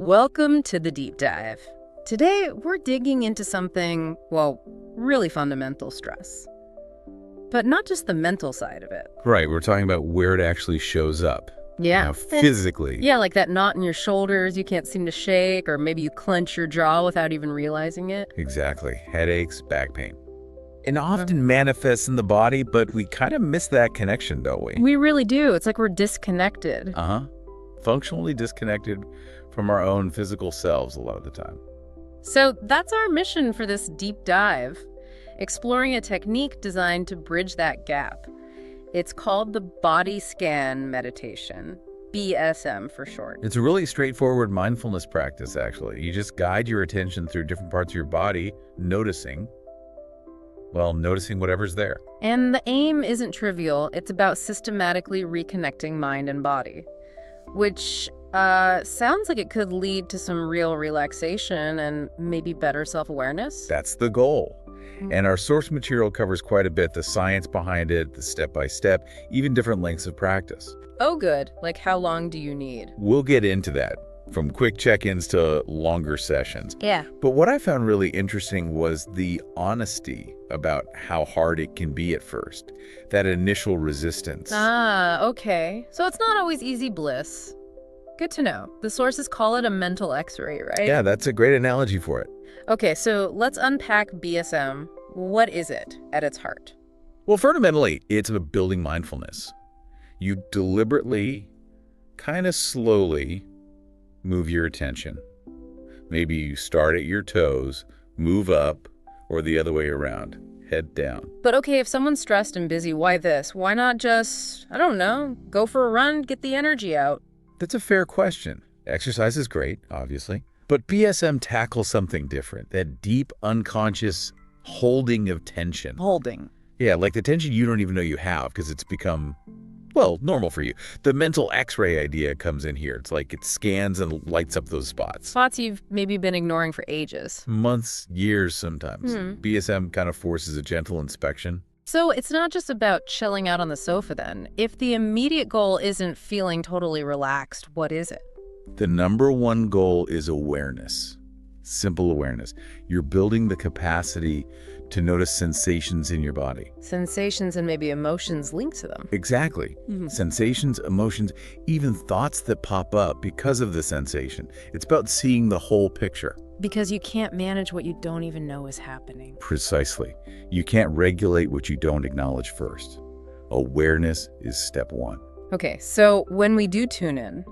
Welcome to the deep dive. Today, we're digging into something, well, really fundamental: stress. But not just the mental side of it. Right, we're talking about where it actually shows up. Yeah. Physically. Yeah, like that knot in your shoulders you can't seem to shake, or maybe you clench your jaw without even realizing it. Exactly. Headaches, back pain. It often manifests in the body, but we kind of miss that connection, don't we? We really do. It's like we're disconnected. Functionally disconnected from our own physical selves a lot of the time. So that's our mission for this deep dive, exploring a technique designed to bridge that gap. It's called the body scan meditation, BSM for short. It's a really straightforward mindfulness practice, actually. You just guide your attention through different parts of your body, noticing whatever's there. And the aim isn't trivial. It's about systematically reconnecting mind and body, which sounds like it could lead to some real relaxation and maybe better self-awareness. That's the goal. And our source material covers quite a bit: the science behind it, the step-by-step, even different lengths of practice. Oh, good. Like, how long do you need? We'll get into that, from quick check-ins to longer sessions. Yeah. But what I found really interesting was the honesty about how hard it can be at first, that initial resistance. Okay. So it's not always easy bliss. Good to know. The sources call it a mental x-ray, right? Yeah, that's a great analogy for it. Okay, so let's unpack BSM. What is it at its heart? Well, fundamentally, it's about building mindfulness. You deliberately, kind of slowly, move your attention. Maybe you start at your toes, move up, or the other way around, head down. But okay, if someone's stressed and busy, why this? Why not just, I don't know, go for a run, get the energy out? That's a fair question. Exercise is great, obviously. But BSM tackles something different, that deep, unconscious holding of tension. Holding. Yeah, like the tension you don't even know you have because it's become, well, normal for you. The mental x-ray idea comes in here. It's like it scans and lights up those spots. Spots you've maybe been ignoring for ages. Months, years sometimes. BSM kind of forces a gentle inspection. So it's not just about chilling out on the sofa then. If the immediate goal isn't feeling totally relaxed, what is it? The number one goal is awareness. Simple awareness. You're building the capacity to notice sensations in your body. Sensations and maybe emotions linked to them. Exactly. Sensations, emotions, even thoughts that pop up because of the sensation. It's about seeing the whole picture. Because you can't manage what you don't even know is happening. Precisely. You can't regulate what you don't acknowledge first. Awareness is step one. Okay, so when we do tune in,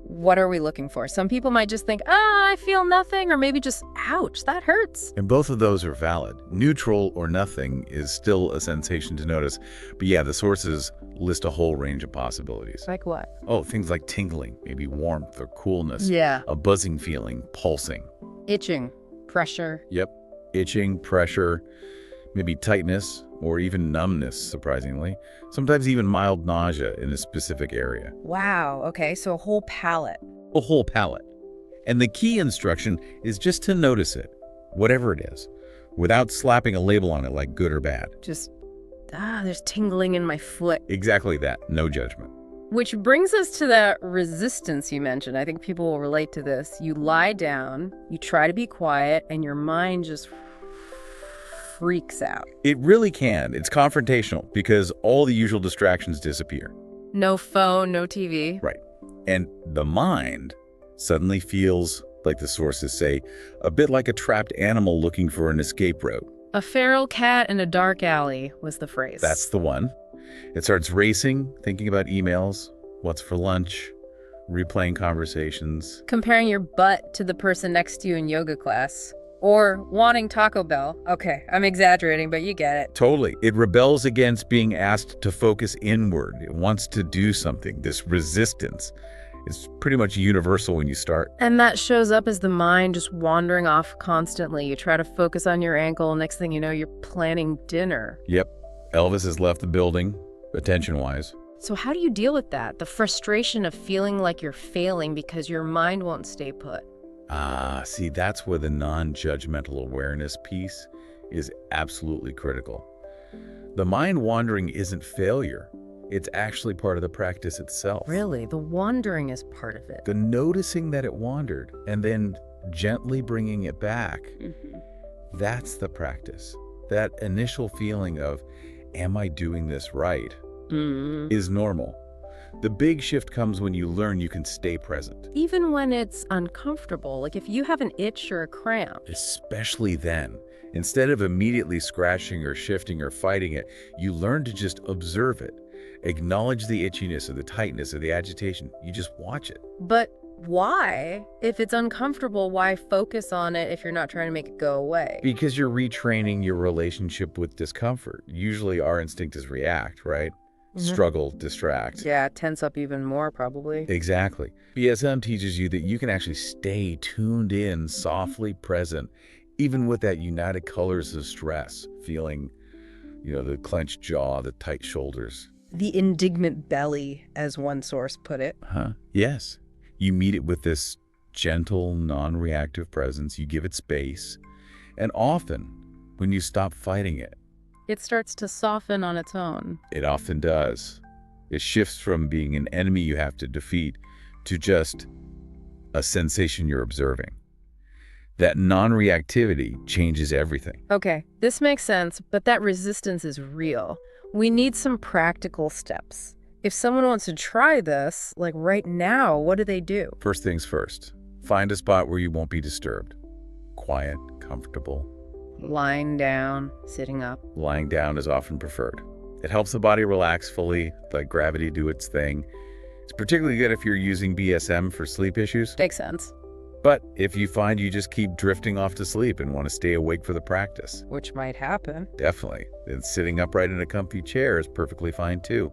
what are we looking for? Some people might just think, I feel nothing, or maybe just, ouch, that hurts. And both of those are valid. Neutral or nothing is still a sensation to notice. But yeah, the sources list a whole range of possibilities. Like what? Oh, things like tingling, maybe warmth or coolness. Yeah. A buzzing feeling, pulsing. Itching, pressure. Yep. Itching, pressure, maybe tightness, or even numbness, surprisingly. Sometimes even mild nausea in a specific area. Wow, okay, so a whole palette. A whole palette. And the key instruction is just to notice it, whatever it is, without slapping a label on it like good or bad. Just, there's tingling in my foot. Exactly that. No judgment. Which brings us to that resistance you mentioned. I think people will relate to this. You lie down, you try to be quiet, and your mind just freaks out. It really can. It's confrontational because all the usual distractions disappear. No phone, no TV. Right. And the mind suddenly feels, like the sources say, a bit like a trapped animal looking for an escape route. A feral cat in a dark alley was the phrase. That's the one. It starts racing, thinking about emails, what's for lunch, replaying conversations. Comparing your butt to the person next to you in yoga class. Or wanting Taco Bell. Okay, I'm exaggerating, but you get it. Totally. It rebels against being asked to focus inward. It wants to do something. This resistance is pretty much universal when you start. And that shows up as the mind just wandering off constantly. You try to focus on your ankle. Next thing you know, you're planning dinner. Yep. Elvis has left the building, attention-wise. So how do you deal with that? The frustration of feeling like you're failing because your mind won't stay put. See, that's where the non-judgmental awareness piece is absolutely critical. The mind wandering isn't failure. It's actually part of the practice itself. Really? The wandering is part of it. The noticing that it wandered and then gently bringing it back, that's the practice. That initial feeling of, am I doing this right, is normal. The big shift comes when you learn you can stay present. Even when it's uncomfortable, like if you have an itch or a cramp. Especially then. Instead of immediately scratching or shifting or fighting it, you learn to just observe it. Acknowledge the itchiness or the tightness or the agitation. You just watch it. But why? If it's uncomfortable, why focus on it if you're not trying to make it go away? Because you're retraining your relationship with discomfort. Usually our instinct is react, right? Struggle, distract. Yeah, tense up even more probably. Exactly. BSM teaches you that you can actually stay tuned in, softly present, even with that united colors of stress, feeling, the clenched jaw, the tight shoulders. The indignant belly, as one source put it. Yes. You meet it with this gentle, non-reactive presence. You give it space. And often, when you stop fighting it, it starts to soften on its own. It often does. It shifts from being an enemy you have to defeat to just a sensation you're observing. That non-reactivity changes everything. Okay, this makes sense, but that resistance is real. We need some practical steps. If someone wants to try this, like right now, what do they do? First things first, find a spot where you won't be disturbed. Quiet, comfortable. Lying down, sitting up. Lying down is often preferred. It helps the body relax fully, let gravity do its thing. It's particularly good if you're using BSM for sleep issues. Makes sense. But if you find you just keep drifting off to sleep and want to stay awake for the practice. Which might happen. Definitely. Then sitting upright in a comfy chair is perfectly fine too.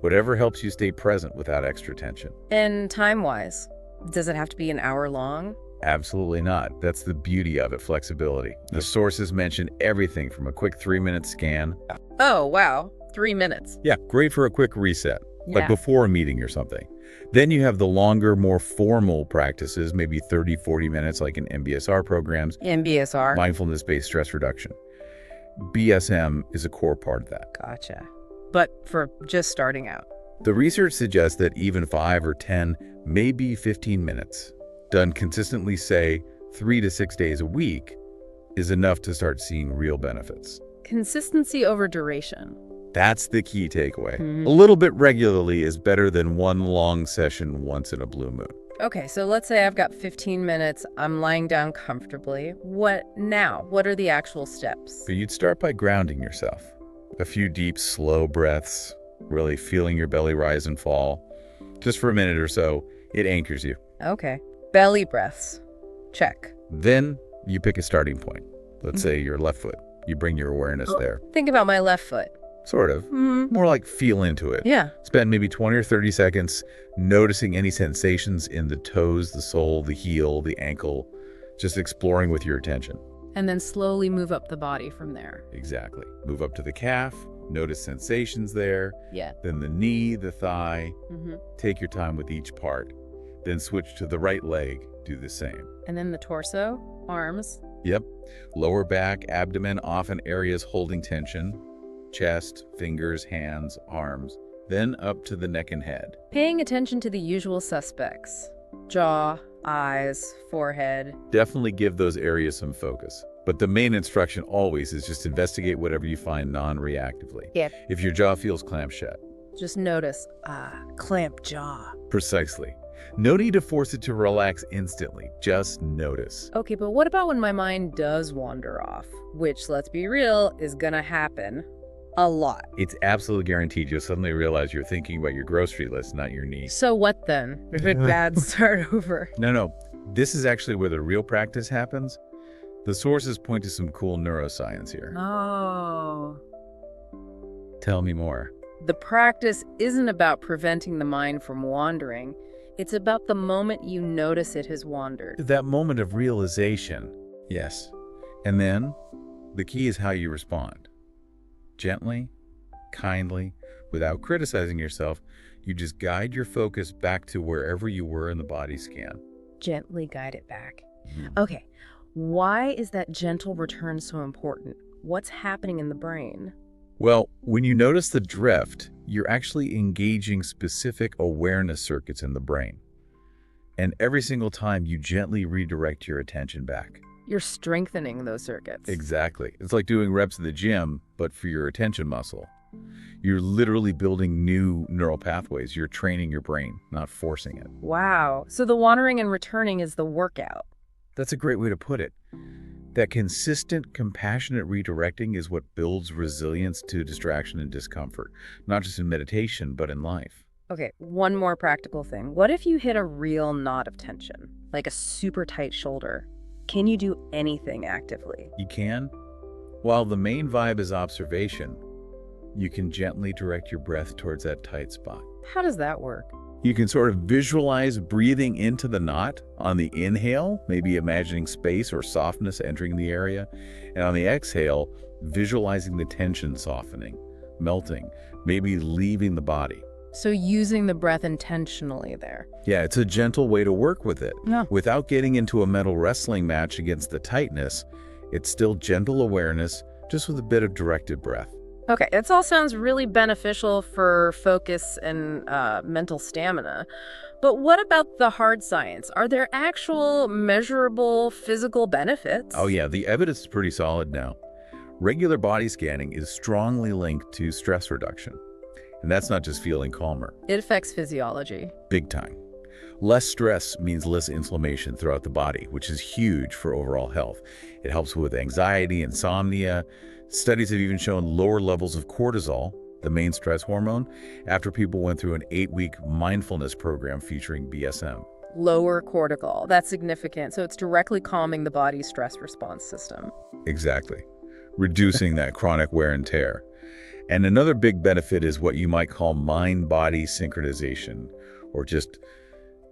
Whatever helps you stay present without extra tension. And time-wise, does it have to be an hour long? Absolutely not. That's the beauty of it, flexibility. The sources mention everything from a quick 3-minute scan. Oh, wow. 3 minutes. Yeah, great for a quick reset, like Yeah. before a meeting or something. Then you have the longer, more formal practices, maybe 30, 40 minutes, like in MBSR programs. MBSR. Mindfulness-based stress reduction. BSM is a core part of that. Gotcha. But for just starting out. The research suggests that even 5 or 10, maybe 15 minutes, done consistently, say, 3 to 6 days a week, is enough to start seeing real benefits. Consistency over duration. That's the key takeaway. A little bit regularly is better than one long session once in a blue moon. Okay, so let's say I've got 15 minutes. I'm lying down comfortably. What now? What are the actual steps? But you'd start by grounding yourself. A few deep, slow breaths, really feeling your belly rise and fall. Just for a minute or so, it anchors you. Okay. Belly breaths. Check. Then you pick a starting point. Let's say your left foot. You bring your awareness there. Think about my left foot. Sort of. More like feel into it. Yeah. Spend maybe 20 or 30 seconds noticing any sensations in the toes, the sole, the heel, the ankle, just exploring with your attention. And then slowly move up the body from there. Exactly. Move up to the calf, notice sensations there, Yeah. then the knee, the thigh. Take your time with each part. Then switch to the right leg, do the same. And then the torso, arms. Yep. Lower back, abdomen, often areas holding tension. Chest, fingers, hands, arms. Then up to the neck and head. Paying attention to the usual suspects. Jaw, eyes, forehead. Definitely give those areas some focus. But the main instruction always is just investigate whatever you find non-reactively. Yeah. If your jaw feels clamped shut. Just notice, clamp jaw. Precisely. No need to force it to relax instantly. Just notice. Okay, but what about when my mind does wander off? Which, let's be real, is gonna happen a lot. It's absolutely guaranteed you'll suddenly realize you're thinking about your grocery list, not your knee. So what then? If it's bad, start over. No. This is actually where the real practice happens. The sources point to some cool neuroscience here. Oh. Tell me more. The practice isn't about preventing the mind from wandering. It's about the moment you notice it has wandered. That moment of realization. Yes. And then the key is how you respond. Gently, kindly, without criticizing yourself, you just guide your focus back to wherever you were in the body scan. Gently guide it back. Okay, why is that gentle return so important? What's happening in the brain? Well, when you notice the drift, you're actually engaging specific awareness circuits in the brain. And every single time you gently redirect your attention back. You're strengthening those circuits. Exactly. It's like doing reps in the gym, but for your attention muscle. You're literally building new neural pathways. You're training your brain, not forcing it. Wow. So the wandering and returning is the workout. That's a great way to put it. That consistent, compassionate redirecting is what builds resilience to distraction and discomfort, not just in meditation, but in life. Okay, one more practical thing. What if you hit a real knot of tension, like a super tight shoulder? Can you do anything actively? You can. While the main vibe is observation, you can gently direct your breath towards that tight spot. How does that work? You can sort of visualize breathing into the knot on the inhale, maybe imagining space or softness entering the area. And on the exhale, visualizing the tension softening, melting, maybe leaving the body. So using the breath intentionally there. Yeah, it's a gentle way to work with it. Yeah. Without getting into a mental wrestling match against the tightness, it's still gentle awareness, just with a bit of directed breath. Okay, it all sounds really beneficial for focus and mental stamina. But what about the hard science? Are there actual measurable physical benefits? Oh yeah, the evidence is pretty solid now. Regular body scanning is strongly linked to stress reduction. And that's not just feeling calmer. It affects physiology. Big time. Less stress means less inflammation throughout the body, which is huge for overall health. It helps with anxiety, insomnia. Studies have even shown lower levels of cortisol, the main stress hormone, after people went through an 8-week mindfulness program featuring BSM. Lower cortisol. That's significant. So it's directly calming the body's stress response system. Exactly. Reducing that chronic wear and tear. And another big benefit is what you might call mind-body synchronization, or just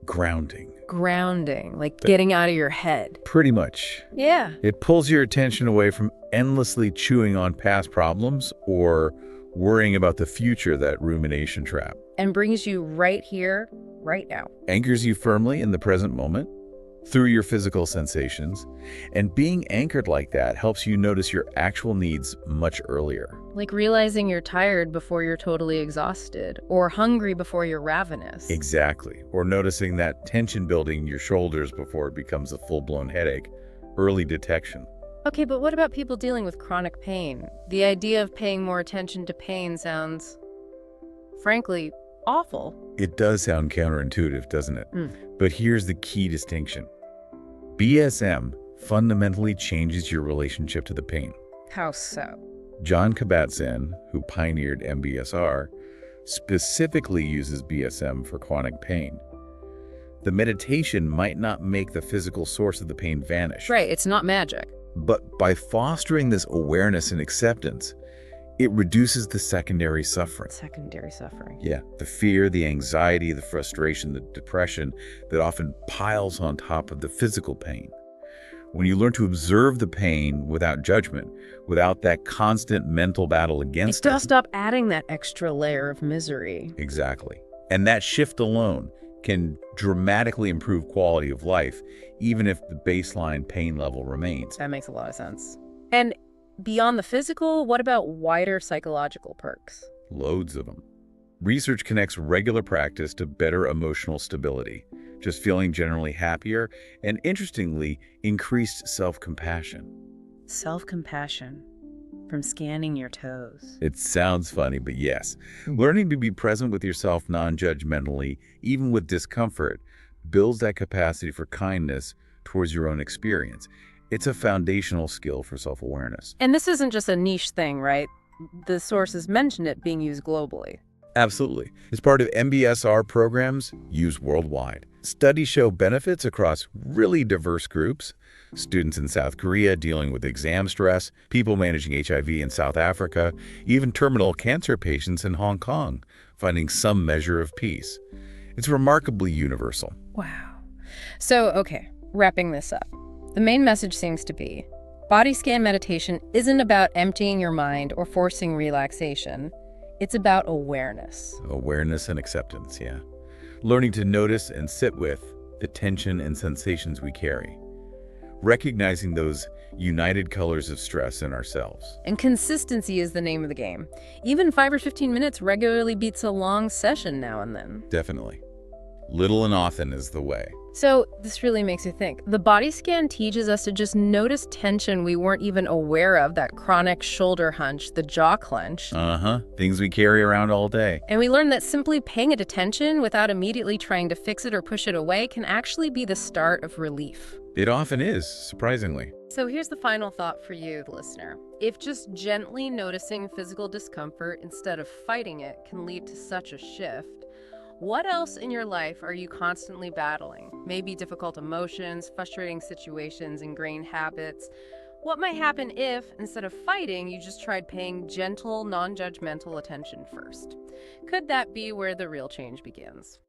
grounding. Grounding, like getting out of your head. Pretty much. Yeah. It pulls your attention away from endlessly chewing on past problems or worrying about the future, that rumination trap. And brings you right here, right now. Anchors you firmly in the present moment through your physical sensations. And being anchored like that helps you notice your actual needs much earlier. Like realizing you're tired before you're totally exhausted, or hungry before you're ravenous. Exactly. Or noticing that tension building in your shoulders before it becomes a full-blown headache. Early detection. Okay, but what about people dealing with chronic pain? The idea of paying more attention to pain sounds, frankly, awful. It does sound counterintuitive, doesn't it? But here's the key distinction. BSM fundamentally changes your relationship to the pain. How so? John Kabat-Zinn, who pioneered MBSR, specifically uses BSM for chronic pain. The meditation might not make the physical source of the pain vanish. Right, it's not magic. But by fostering this awareness and acceptance, it reduces the secondary suffering. Secondary suffering. Yeah, the fear, the anxiety, the frustration, the depression that often piles on top of the physical pain. When you learn to observe the pain without judgment, without that constant mental battle against it. It does stop adding that extra layer of misery. Exactly. And that shift alone can dramatically improve quality of life, even if the baseline pain level remains. That makes a lot of sense. And beyond the physical, what about wider psychological perks? Loads of them. Research connects regular practice to better emotional stability, just feeling generally happier, and interestingly, increased self-compassion. Self-compassion from scanning your toes. It sounds funny, but yes. Learning to be present with yourself non-judgmentally, even with discomfort, builds that capacity for kindness towards your own experience. It's a foundational skill for self-awareness. And this isn't just a niche thing, right? The sources mention it being used globally. Absolutely. As part of MBSR programs used worldwide. Studies show benefits across really diverse groups. Students in South Korea dealing with exam stress, people managing HIV in South Africa, even terminal cancer patients in Hong Kong, finding some measure of peace. It's remarkably universal. Wow. So, okay, wrapping this up. The main message seems to be, body scan meditation isn't about emptying your mind or forcing relaxation. It's about awareness. Awareness and acceptance, yeah. Learning to notice and sit with the tension and sensations we carry. Recognizing those united colors of stress in ourselves. And consistency is the name of the game. Even 5 or 15 minutes regularly beats a long session now and then. Definitely. Little and often is the way. So this really makes you think. The body scan teaches us to just notice tension we weren't even aware of, that chronic shoulder hunch, the jaw clench. Things we carry around all day. And we learn that simply paying it attention without immediately trying to fix it or push it away can actually be the start of relief. It often is, surprisingly. So here's the final thought for you, the listener. If just gently noticing physical discomfort instead of fighting it can lead to such a shift, what else in your life are you constantly battling? Maybe difficult emotions, frustrating situations, ingrained habits. What might happen if, instead of fighting, you just tried paying gentle, non-judgmental attention first? Could that be where the real change begins?